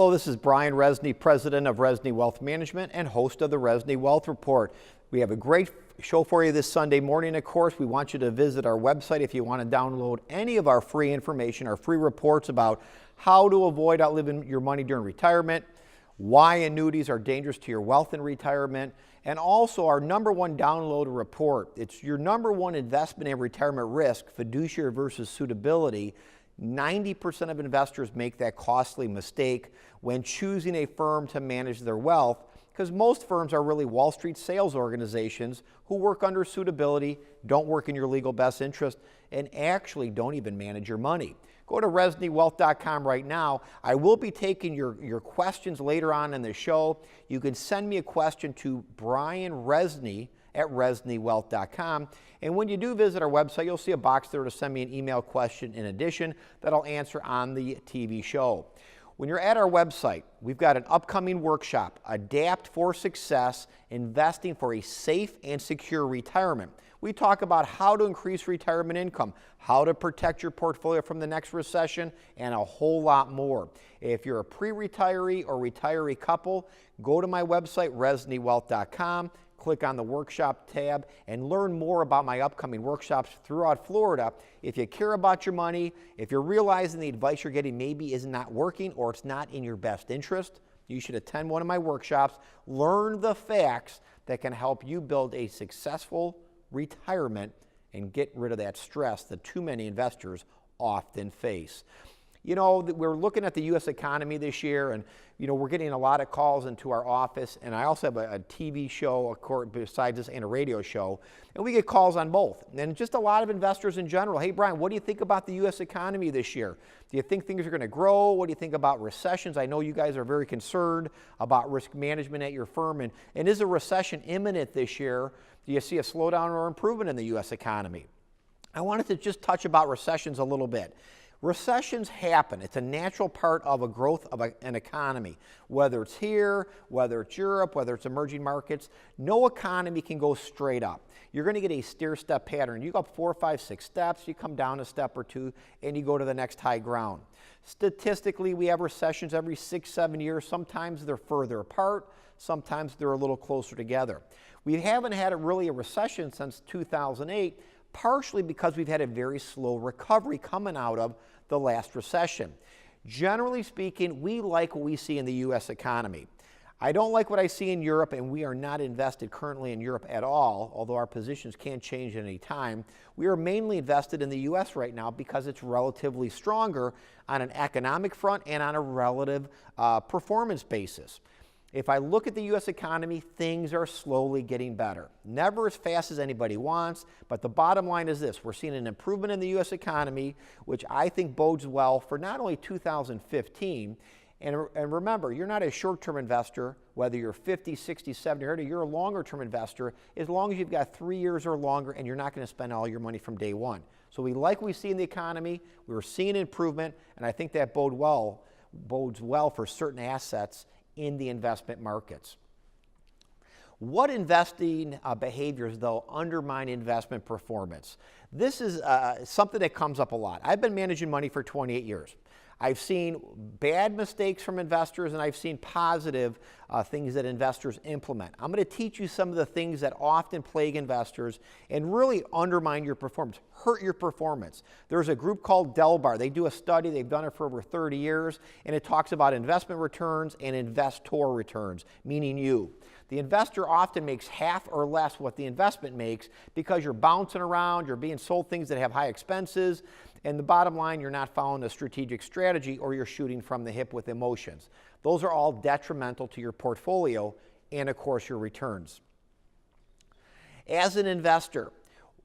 Hello, this is Brian Rezny, president of Rezny Wealth Management and host of the Rezny Wealth Report. We have a great show for you this Sunday morning, of course. We want you to visit our website if you want to download any of our free information, our free reports about how to avoid outliving your money during retirement, why annuities are dangerous to your wealth in retirement, and also our #1 download report. It's your #1 investment in retirement risk, fiduciary versus suitability. 90% of investors make that costly mistake when choosing a firm to manage their wealth, because most firms are really Wall Street sales organizations who work under suitability, don't work in your legal best interest, and actually don't even manage your money. Go to ReznyWealth.com right now. I will be taking your questions later on in the show. You can send me a question to Brian Rezny at ReznyWealth.com. And when you do visit our website, you'll see a box there to send me an email question in addition that I'll answer on the TV show. When you're at our website, we've got an upcoming workshop, Adapt for Success, Investing for a Safe and Secure Retirement. We talk about how to increase retirement income, how to protect your portfolio from the next recession, and a whole lot more. If you're a pre-retiree or retiree couple, go to my website, ReznyWealth.com, click on the workshop tab, and learn more about my upcoming workshops throughout Florida. If you care about your money, if you're realizing the advice you're getting maybe is not working or it's not in your best interest, you should attend one of my workshops, learn the facts that can help you build a successful retirement and get rid of that stress that too many investors often face. You know, we're looking at the U.S. economy this year, and, you know, we're getting a lot of calls into our office, and I also have a TV show, besides this, and a radio show, and we get calls on both. And just a lot of investors in general. Hey, Brian, what do you think about the U.S. economy this year? Do you think things are going to grow? What do you think about recessions? I know you guys are very concerned about risk management at your firm, and is a recession imminent this year? Do you see a slowdown or improvement in the U.S. economy? I wanted to just touch about recessions a little bit. Recessions happen. It's a natural part of a growth of an economy. Whether it's here, whether it's Europe, whether it's emerging markets, no economy can go straight up. You're going to get a stair-step pattern. You go up 4, 5, 6 steps, you come down a step or two, and you go to the next high ground. Statistically, we have recessions every 6, 7 years. Sometimes they're further apart. Sometimes they're a little closer together. We haven't had really a recession since 2008, partially because we've had a very slow recovery coming out of the last recession. Generally speaking, we like what we see in the U.S. economy. I don't like what I see in Europe, and we are not invested currently in Europe at all, although our positions can change at any time. We are mainly invested in the U.S. right now because it's relatively stronger on an economic front and on a relative performance basis. If I look at the U.S. economy, things are slowly getting better. Never as fast as anybody wants, but the bottom line is this. We're seeing an improvement in the U.S. economy, which I think bodes well for not only 2015, and remember, you're not a short-term investor, whether you're 50, 60, 70, or 80, you're a longer-term investor as long as you've got 3 years or longer and you're not going to spend all your money from day one. So we like what we see in the economy, we're seeing improvement, and I think that bodes well for certain assets in the investment markets. What investing behaviors, though, undermine investment performance? This is something that comes up a lot. I've been managing money for 28 years. I've seen bad mistakes from investors, and I've seen positive things that investors implement. I'm going to teach you some of the things that often plague investors and really undermine your performance, hurt your performance. There's a group called Delbar. They do a study. They've done it for over 30 years, and it talks about investment returns and investor returns, meaning you. The investor often makes half or less what the investment makes because you're bouncing around, you're being sold things that have high expenses, and the bottom line, you're not following a strategic strategy or you're shooting from the hip with emotions. Those are all detrimental to your portfolio and, of course, your returns. As an investor,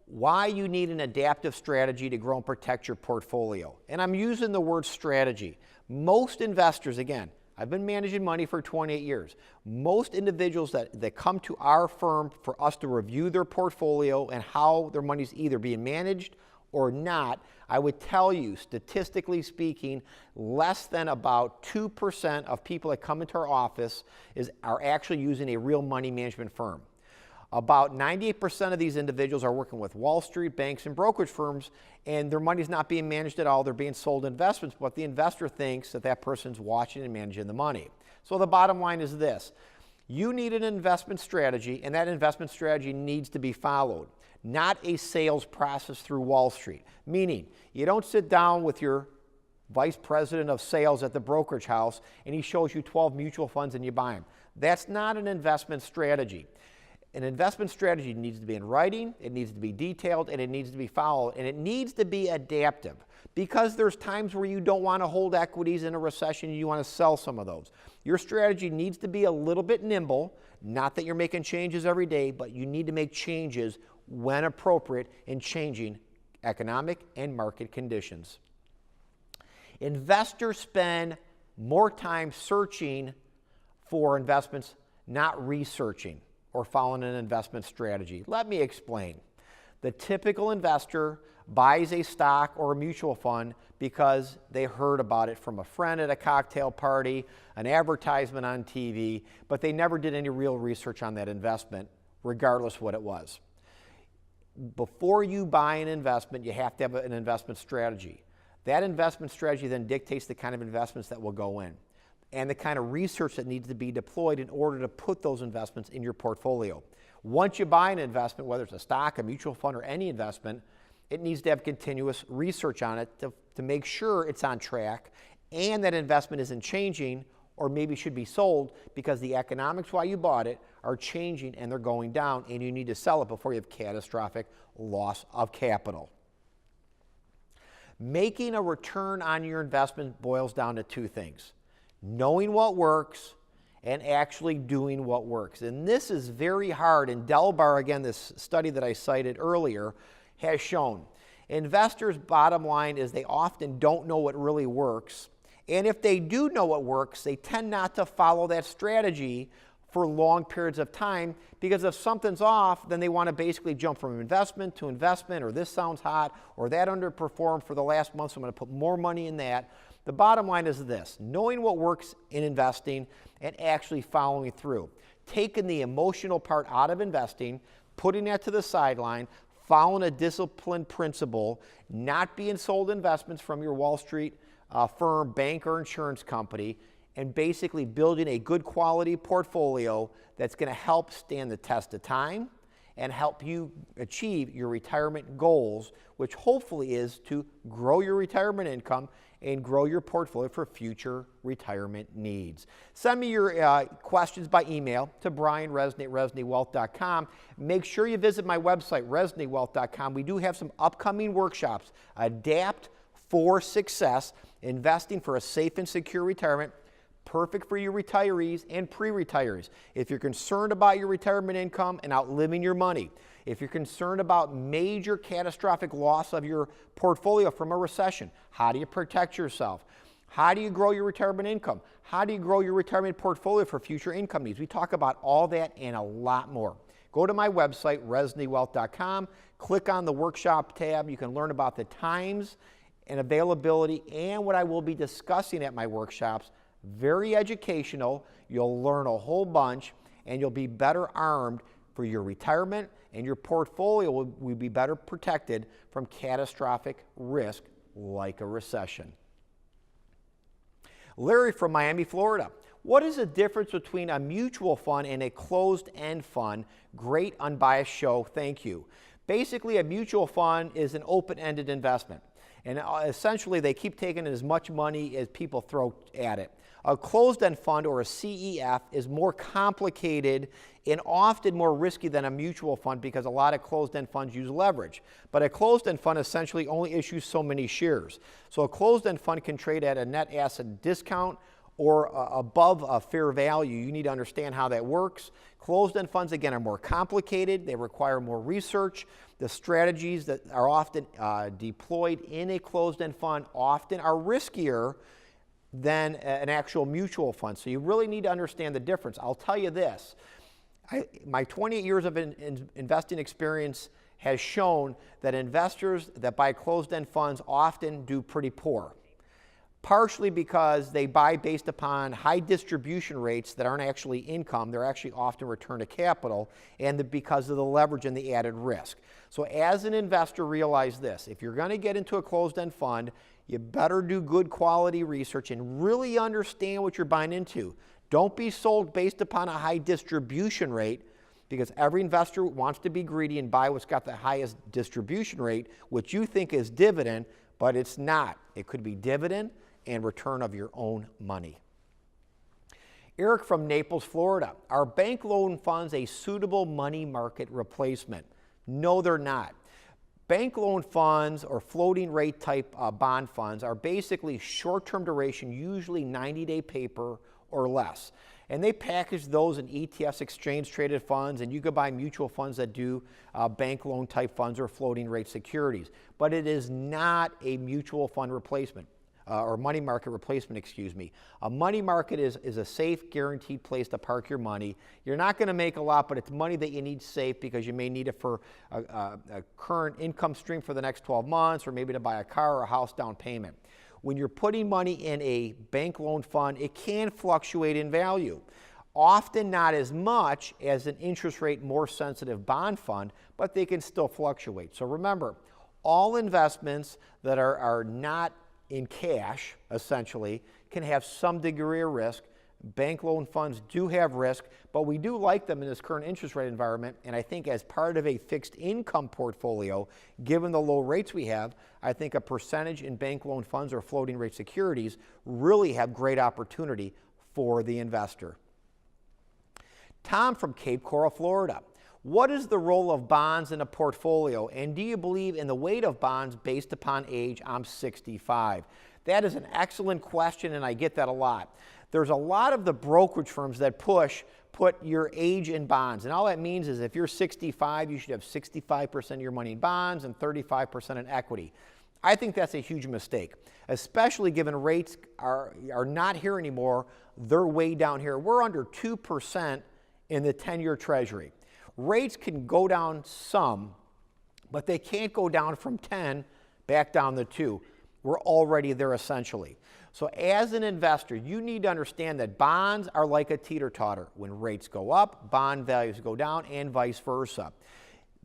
why you need an adaptive strategy to grow and protect your portfolio. And I'm using the word strategy. Most investors, again, I've been managing money for 28 years. Most individuals that come to our firm for us to review their portfolio and how their money's either being managed or not, I would tell you, statistically speaking, less than about 2% of people that come into our office are actually using a real money management firm. About 98% of these individuals are working with Wall Street, banks, and brokerage firms, and their money's not being managed at all. They're being sold investments, but the investor thinks that that person's watching and managing the money. So the bottom line is this. You need an investment strategy, and that investment strategy needs to be followed, not a sales process through Wall Street. Meaning, you don't sit down with your vice president of sales at the brokerage house and he shows you 12 mutual funds and you buy them. That's not an investment strategy. An investment strategy needs to be in writing, it needs to be detailed, and it needs to be followed, and it needs to be adaptive, because there's times where you don't want to hold equities in a recession, you want to sell some of those. Your strategy needs to be a little bit nimble, not that you're making changes every day, but you need to make changes when appropriate in changing economic and market conditions. Investors spend more time searching for investments, not researching or following an investment strategy. Let me explain. The typical investor buys a stock or a mutual fund because they heard about it from a friend at a cocktail party, an advertisement on TV, but they never did any real research on that investment, regardless what it was. Before you buy an investment, you have to have an investment strategy. That investment strategy then dictates the kind of investments that will go in and the kind of research that needs to be deployed in order to put those investments in your portfolio. Once you buy an investment, whether it's a stock, a mutual fund, or any investment, it needs to have continuous research on it to make sure it's on track and that investment isn't changing or maybe should be sold because the economics why you bought it are changing and they're going down and you need to sell it before you have catastrophic loss of capital. Making a return on your investment boils down to two things: knowing what works and actually doing what works. And this is very hard. And Delbar, again, this study that I cited earlier, has shown investors' bottom line is they often don't know what really works. And if they do know what works, they tend not to follow that strategy for long periods of time, because if something's off, then they want to basically jump from investment to investment, or this sounds hot, or that underperformed for the last month, so I'm going to put more money in that. The bottom line is this: knowing what works in investing and actually following through. Taking the emotional part out of investing, putting that to the sideline, following a disciplined principle, not being sold investments from your Wall Street firm, bank, or insurance company, and basically building a good quality portfolio that's going to help stand the test of time and help you achieve your retirement goals, which hopefully is to grow your retirement income and grow your portfolio for future retirement needs. Send me your questions by email to Brian Rezny at ReznyWealth.com. Make sure you visit my website, ReznyWealth.com. We do have some upcoming workshops. Adapt for Success, Investing for a Safe and Secure Retirement. Perfect for your retirees and pre-retirees. If you're concerned about your retirement income and outliving your money, if you're concerned about major catastrophic loss of your portfolio from a recession, how do you protect yourself? How do you grow your retirement income? How do you grow your retirement portfolio for future income needs? We talk about all that and a lot more. Go to my website, ReznyWealth.com, click on the workshop tab. You can learn about the times and availability and what I will be discussing at my workshops. Very educational. You'll learn a whole bunch and you'll be better armed for your retirement, and your portfolio will be better protected from catastrophic risk like a recession. Larry from Miami, Florida. What is the difference between a mutual fund and a closed-end fund? Great unbiased show. Thank you. Basically, a mutual fund is an open-ended investment. And essentially, they keep taking as much money as people throw at it. A closed-end fund, or a CEF, is more complicated and often more risky than a mutual fund because a lot of closed-end funds use leverage. But a closed-end fund essentially only issues so many shares. So a closed-end fund can trade at a net asset discount or above a fair value. You need to understand how that works. Closed-end funds, again, are more complicated. They require more research. The strategies that are often deployed in a closed-end fund often are riskier than an actual mutual fund. So you really need to understand the difference. I'll tell you this. My 28 years of investing experience has shown that investors that buy closed-end funds often do pretty poor. partially because they buy based upon high distribution rates that aren't actually income. They're actually often return to capital, and because of the leverage and the added risk. So as an investor, realize this. If you're going to get into a closed-end fund, you better do good quality research and really understand what you're buying into. Don't be sold based upon a high distribution rate, because every investor wants to be greedy and buy what's got the highest distribution rate, which you think is dividend, but it's not. It could be dividend and return of your own money. Eric from Naples, Florida. Are bank loan funds a suitable money market replacement? No, they're not. Bank loan funds or floating rate type bond funds are basically short-term duration, usually 90-day paper or less. And they package those in ETFs, exchange traded funds, and you could buy mutual funds that do bank loan type funds or floating rate securities. But it is not a mutual fund replacement. Or money market replacement, excuse me. A money market is a safe, guaranteed place to park your money. You're not going to make a lot, but it's money that you need safe because you may need it for a current income stream for the next 12 months, or maybe to buy a car or a house down payment. When you're putting money in a bank loan fund, it can fluctuate in value. Often not as much as an interest rate more sensitive bond fund, but they can still fluctuate. So remember, all investments that are not in cash, essentially, can have some degree of risk. Bank loan funds do have risk, but we do like them in this current interest rate environment, and I think as part of a fixed income portfolio, given the low rates we have, I think a percentage in bank loan funds or floating rate securities really have great opportunity for the investor. Tom from Cape Coral, Florida. What is the role of bonds in a portfolio, and do you believe in the weight of bonds based upon age? I'm 65. That is an excellent question, and I get that a lot. There's a lot of the brokerage firms that put your age in bonds, and all that means is if you're 65, you should have 65% of your money in bonds and 35% in equity. I think that's a huge mistake, especially given rates are not here anymore. They're way down here. We're under 2% in the 10-year Treasury. Rates can go down some, but they can't go down from 10 back down to 2. We're already there essentially. So as an investor, you need to understand that bonds are like a teeter-totter. When rates go up, bond values go down, and vice versa.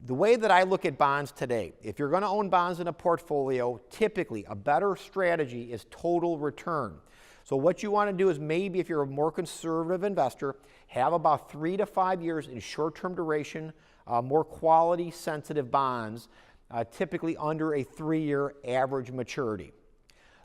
The way that I look at bonds today, if you're going to own bonds in a portfolio, typically a better strategy is total return. So what you want to do is, maybe if you're a more conservative investor, have about 3 to 5 years in short-term duration, more quality sensitive bonds, typically under a 3-year average maturity.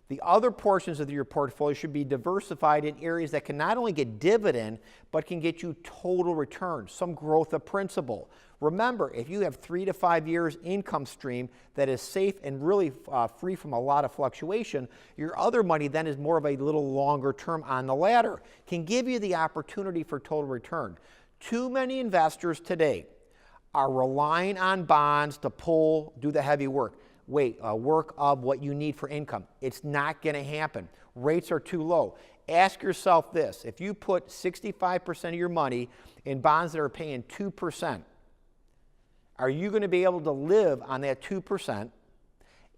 The other portions of your portfolio should be diversified in areas that can not only get dividend, but can get you total return, some growth of principal. Remember, if you have 3 to 5 years income stream that is safe and really free from a lot of fluctuation, your other money then is more of a little longer term on the ladder, can give you the opportunity for total return. Too many investors today are relying on bonds to do the heavy work. Work of what you need for income. It's not going to happen. Rates are too low. Ask yourself this: if you put 65% of your money in bonds that are paying 2%, are you going to be able to live on that 2%?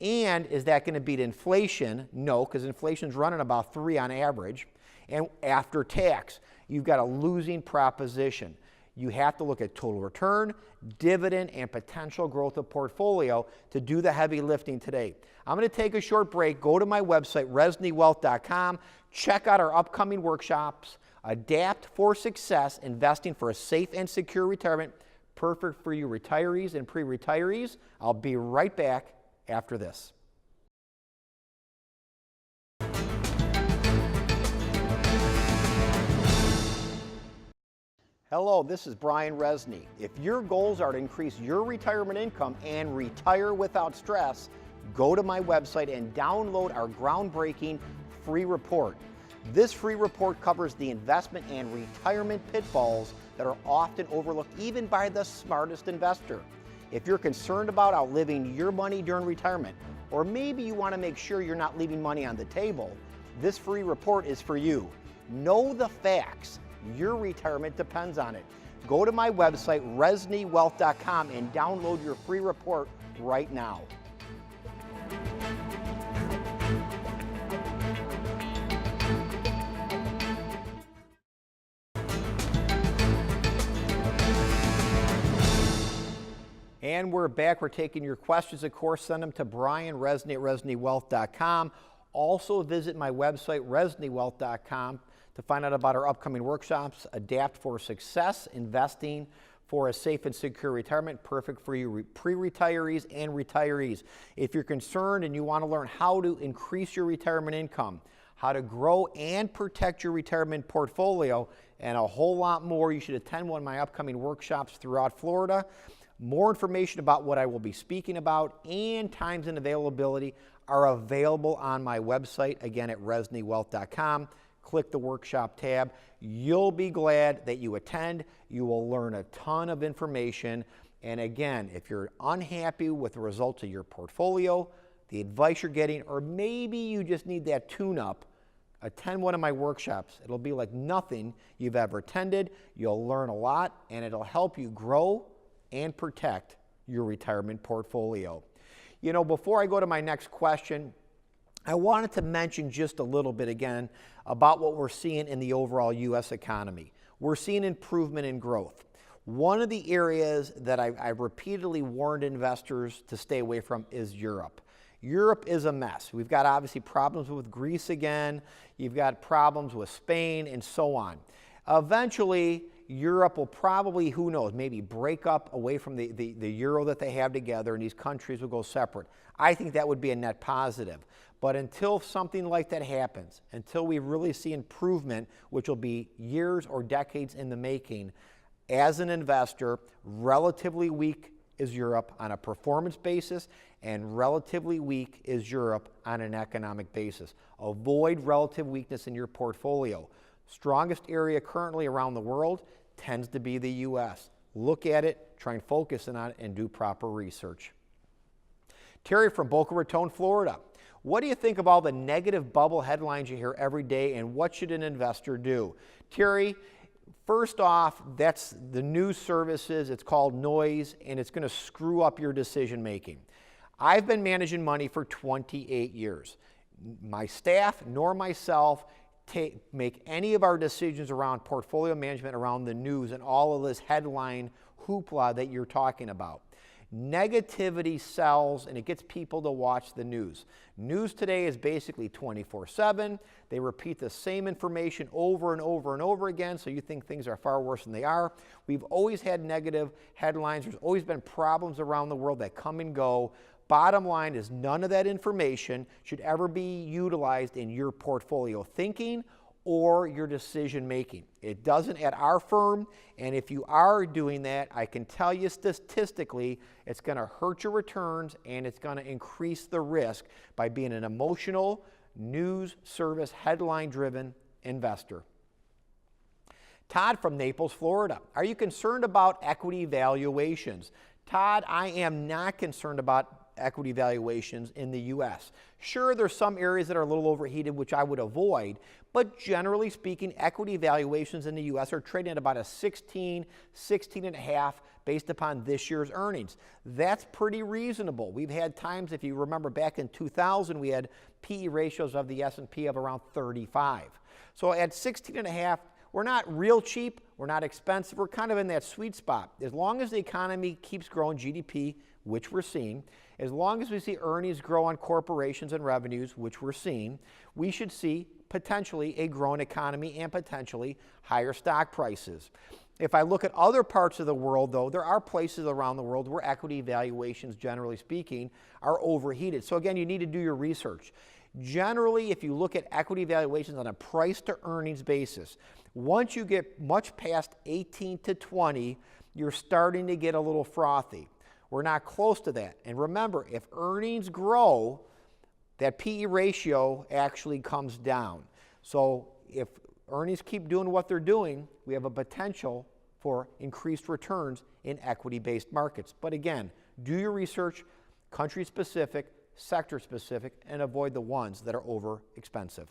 And is that going to beat inflation? No, because inflation's running about 3 on average. And after tax, you've got a losing proposition. You have to look at total return, dividend, and potential growth of portfolio to do the heavy lifting today. I'm going to take a short break. Go to my website, reznywealth.com. Check out our upcoming workshops. Adapt for Success, Investing for a Safe and Secure Retirement. Perfect for you retirees and pre-retirees. I'll be right back after this. Hello, this is Brian Rezny. If your goals are to increase your retirement income and retire without stress, go to my website and download our groundbreaking free report. This free report covers the investment and retirement pitfalls that are often overlooked even by the smartest investor. If you're concerned about outliving your money during retirement, or maybe you want to make sure you're not leaving money on the table, this free report is for you. Know the facts. Your retirement depends on it. Go to my website, reznywealth.com, and download your free report right now. And we're back. We're taking your questions, of course. Send them to Brian Rezny at ReznyWealth.com. Also visit my website, ReznyWealth.com, to find out about our upcoming workshops, Adapt for Success, Investing for a Safe and Secure Retirement, perfect for you pre-retirees and retirees. If you're concerned and you want to learn how to increase your retirement income, how to grow and protect your retirement portfolio, and a whole lot more, you should attend one of my upcoming workshops throughout Florida. More information about what I will be speaking about and times and availability are available on my website, again at ReznyWealth.com. Click the workshop tab. You'll be glad that you attend. You will learn a ton of information. And again, if you're unhappy with the results of your portfolio, the advice you're getting, or maybe you just need that tune-up, attend one of my workshops. It'll be like nothing you've ever attended. You'll learn a lot, and it'll help you grow and protect your retirement portfolio. You know, before I go to my next question, I wanted to mention just a little bit again about what we're seeing in the overall U.S. economy. We're seeing improvement in growth. One of the areas that I've repeatedly warned investors to stay away from is Europe. Europe is a mess. We've got obviously problems with Greece again. You've got problems with Spain and so on. Eventually, Europe will probably, who knows, maybe break up away from the euro that they have together, and these countries will go separate. I think that would be a net positive. But until something like that happens, until we really see improvement, which will be years or decades in the making, as an investor, relatively weak is Europe on a performance basis, and relatively weak is Europe on an economic basis. Avoid relative weakness in your portfolio. Strongest area currently around the world tends to be the U.S. Look at it, try and focus on it, and do proper research. Terry from Boca Raton, Florida. What do you think of all the negative bubble headlines you hear every day, and what should an investor do? Terry, first off, that's the news services. It's called noise, and it's going to screw up your decision making. I've been managing money for 28 years. My staff nor myself make any of our decisions around portfolio management around the news and all of this headline hoopla that you're talking about. Negativity sells, and it gets people to watch the news. News today is basically 24/7. They repeat the same information over and over and over again, so you think things are far worse than they are. We've always had negative headlines. There's always been problems around the world that come and go. Bottom line is none of that information should ever be utilized in your portfolio thinking or your decision making. It doesn't at our firm, and if you are doing that, I can tell you statistically, it's going to hurt your returns and it's going to increase the risk by being an emotional, news service, headline-driven investor. Todd from Naples, Florida. Are you concerned about equity valuations? Todd, I am not concerned about equity valuations in the U.S. Sure, there's some areas that are a little overheated, which I would avoid, but generally speaking, equity valuations in the U.S. are trading at about a 16, 16.5 based upon this year's earnings. That's pretty reasonable. We've had times, if you remember back in 2000, we had PE ratios of the S&P of around 35. So at 16.5, we're not real cheap, we're not expensive, we're kind of in that sweet spot. As long as the economy keeps growing GDP, which we're seeing, as long as we see earnings grow on corporations and revenues, which we're seeing, we should see potentially a growing economy and potentially higher stock prices. If I look at other parts of the world, though, there are places around the world where equity valuations, generally speaking, are overheated. So again, you need to do your research. Generally, if you look at equity valuations on a price to earnings basis, once you get much past 18 to 20, you're starting to get a little frothy. We're not close to that. And remember, if earnings grow, that PE ratio actually comes down. So if earnings keep doing what they're doing, we have a potential for increased returns in equity-based markets. But again, do your research, country-specific, sector-specific, and avoid the ones that are over-expensive.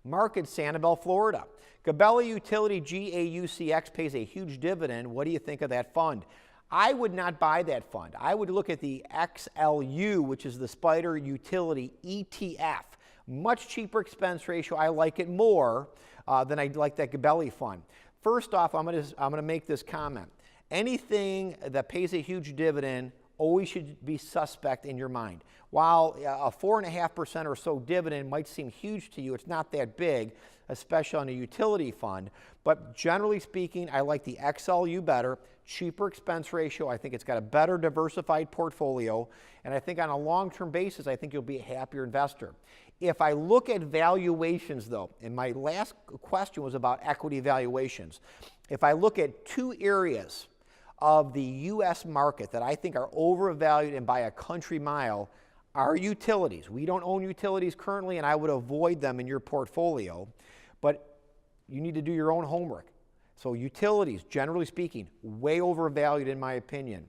Mark in Sanibel, Florida. Gabelli Utility GAUCX pays a huge dividend. What do you think of that fund? I would not buy that fund. I would look at the XLU, which is the Spider Utility ETF. Much cheaper expense ratio. I like it more than I like that Gabelli fund. First off, I'm going to make this comment. anything that pays a huge dividend always should be suspect in your mind. While a 4.5% or so dividend might seem huge to you, it's not that big, especially on a utility fund. But generally speaking, I like the XLU better, cheaper expense ratio. I think it's got a better diversified portfolio. And I think on a long-term basis, I think you'll be a happier investor. If I look at valuations, though, and my last question was about equity valuations, if I look at two areas of the U.S. market that I think are overvalued and by a country mile, are utilities. We don't own utilities currently, and I would avoid them in your portfolio, but you need to do your own homework. So utilities, generally speaking, way overvalued in my opinion.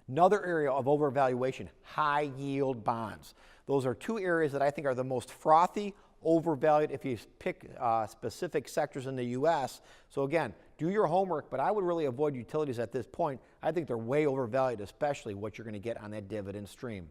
Another area of overvaluation, high yield bonds. Those are two areas that I think are the most frothy, overvalued if you pick specific sectors in the U.S. So again, do your homework, but I would really avoid utilities at this point. I think they're way overvalued, especially what you're going to get on that dividend stream.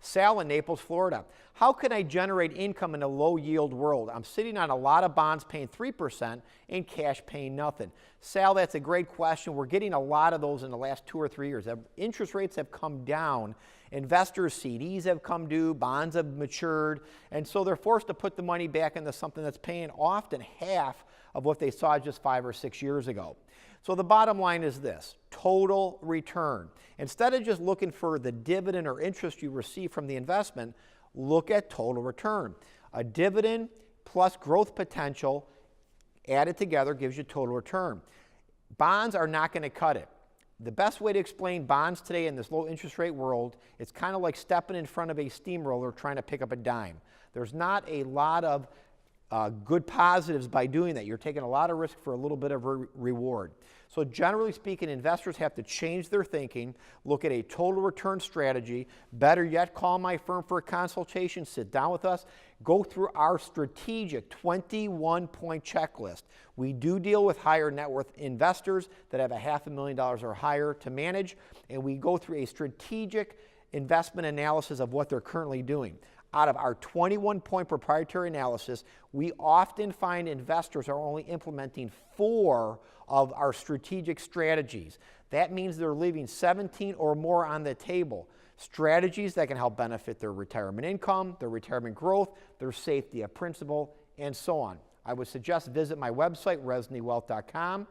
Sal in Naples, Florida. How can I generate income in a low yield world? I'm sitting on a lot of bonds paying 3% and cash paying nothing. Sal, that's a great question. We're getting a lot of those in the last 2 or 3 years. Interest rates have come down. Investors' CDs have come due, bonds have matured, and so they're forced to put the money back into something that's paying often half of what they saw just 5 or 6 years ago. So the bottom line is this, total return. Instead of just looking for the dividend or interest you receive from the investment, look at total return. A dividend plus growth potential added together gives you total return. Bonds are not going to cut it. The best way to explain bonds today in this low interest rate world, it's kind of like stepping in front of a steamroller trying to pick up a dime. There's not a lot of good positives by doing that. You're taking a lot of risk for a little bit of reward. So generally speaking, investors have to change their thinking, look at a total return strategy. Better yet, call my firm for a consultation, sit down with us, go through our strategic 21-point checklist. We do deal with higher net worth investors that have $500,000 or higher to manage, and we go through a strategic investment analysis of what they're currently doing. Out of our 21-point proprietary analysis, we often find investors are only implementing 4 of our strategic strategies. That means they're leaving 17 or more on the table. Strategies that can help benefit their retirement income, their retirement growth, their safety of principal, and so on. I would suggest visit my website, reznywealth.com,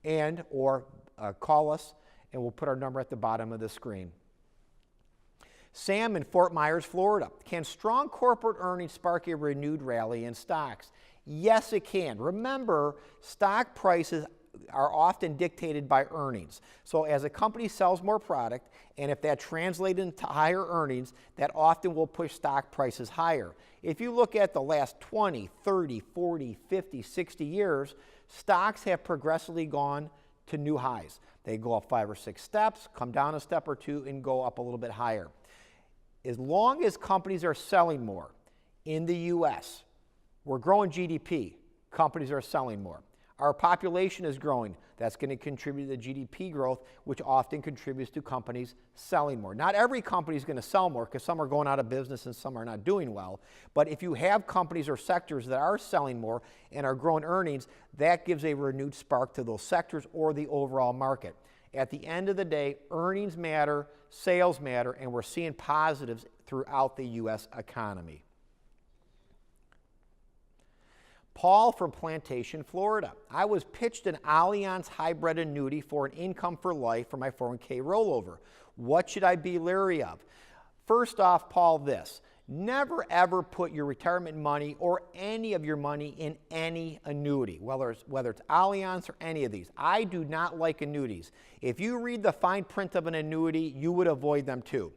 and or call us, and we'll put our number at the bottom of the screen. Sam in Fort Myers, Florida. Can strong corporate earnings spark a renewed rally in stocks? Yes, it can. Remember, stock prices are often dictated by earnings. So as a company sells more product, and if that translates into higher earnings, that often will push stock prices higher. If you look at the last 20, 30, 40, 50, 60 years, stocks have progressively gone to new highs. They go up 5 or 6 steps, come down a step or 2, and go up a little bit higher. As long as companies are selling more in the U.S., we're growing GDP, companies are selling more. Our population is growing. That's going to contribute to the GDP growth, which often contributes to companies selling more. Not every company is going to sell more because some are going out of business and some are not doing well. But if you have companies or sectors that are selling more and are growing earnings, that gives a renewed spark to those sectors or the overall market. At the end of the day, earnings matter, sales matter, and we're seeing positives throughout the U.S. economy. Paul from Plantation, Florida. I was pitched an Allianz hybrid annuity for an income for life for my 401k rollover. What should I be leery of? First off, Paul, this. Never ever put your retirement money or any of your money in any annuity, whether it's Allianz or any of these. I do not like annuities. If you read the fine print of an annuity, you would avoid them too.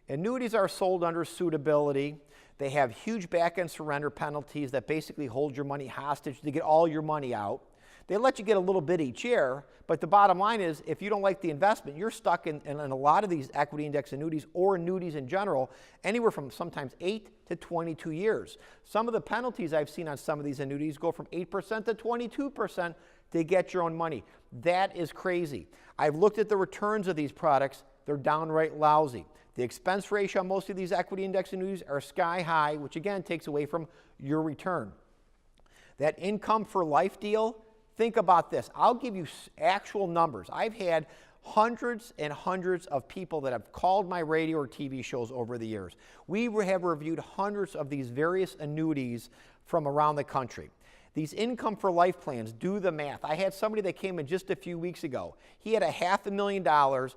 Annuities are sold under suitability. They have huge back-end surrender penalties that basically hold your money hostage to get all your money out. They let you get a little bit each year, but the bottom line is if you don't like the investment, you're stuck in a lot of these equity index annuities or annuities in general, anywhere from sometimes 8 to 22 years. Some of the penalties I've seen on some of these annuities go from 8% to 22% to get your own money. That is crazy. I've looked at the returns of these products. They're downright lousy. The expense ratio on most of these equity index annuities are sky high, which again takes away from your return. That income for life deal, Think about this. I'll give you actual numbers. I've had hundreds and hundreds of people that have called my radio or TV shows over the years. We have reviewed hundreds of these various annuities from around the country. These income for life plans, do the math. I had somebody that came in just a few weeks ago. He had $500,000.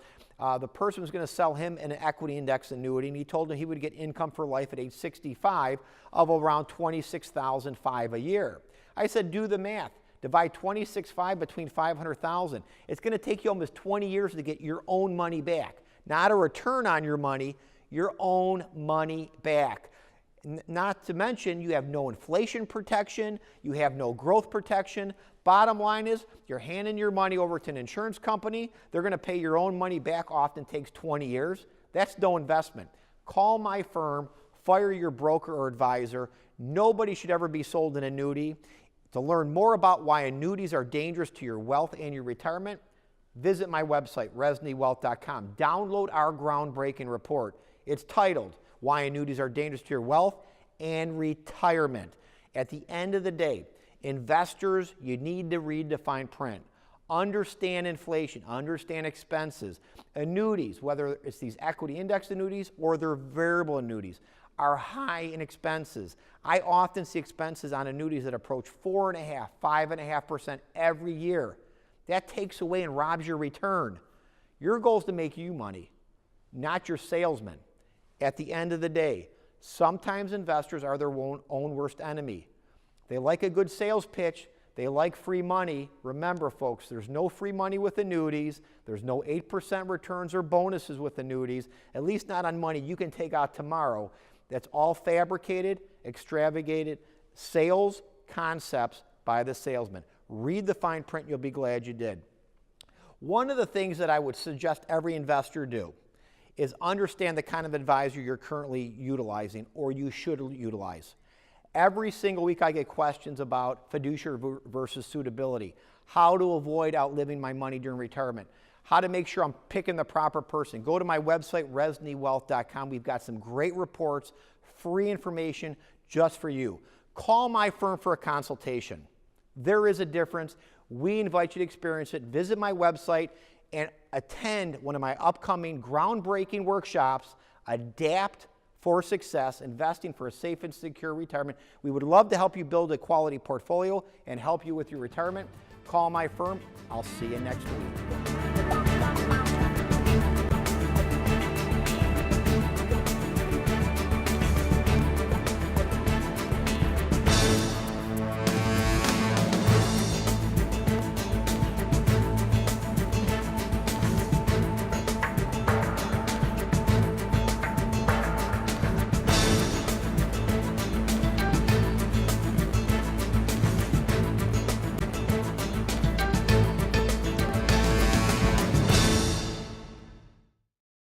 The person was going to sell him an equity index annuity, and he told him he would get income for life at age 65 of around $26,500 a year. I said, do the math. Divide 26.5 between 500,000. It's going to take you almost 20 years to get your own money back. Not a return on your money, your own money back. Not to mention, you have no inflation protection, you have no growth protection. Bottom line is, you're handing your money over to an insurance company. They're going to pay your own money back, often takes 20 years. That's no investment. Call my firm, fire your broker or advisor. Nobody should ever be sold an annuity. To learn more about why annuities are dangerous to your wealth and your retirement, visit my website, ReznyWealth.com. Download our groundbreaking report. It's titled, Why Annuities Are Dangerous to Your Wealth and Retirement. At the end of the day, investors, you need to read the fine print. Understand inflation, understand expenses. Annuities, whether it's these equity index annuities or their variable annuities, are high in expenses. I often see expenses on annuities that approach 4.5%, 5.5% every year. That takes away and robs your return. Your goal is to make you money, not your salesman. At the end of the day, sometimes investors are their own worst enemy. They like a good sales pitch. They like free money. Remember, folks, there's no free money with annuities. There's no 8% returns or bonuses with annuities, at least not on money you can take out tomorrow. That's all fabricated, extravagated sales concepts by the salesman. Read the fine print. You'll be glad you did. One of the things that I would suggest every investor do is understand the kind of advisor you're currently utilizing or you should utilize. Every single week I get questions about fiduciary versus suitability, how to avoid outliving my money during retirement, how to make sure I'm picking the proper person. Go to my website, ReznyWealth.com. We've got some great reports, free information just for you. Call my firm for a consultation. There is a difference. We invite you to experience it. Visit my website and attend one of my upcoming groundbreaking workshops, Adapt for Success, Investing for a Safe and Secure Retirement. We would love to help you build a quality portfolio and help you with your retirement. Call my firm. I'll see you next week.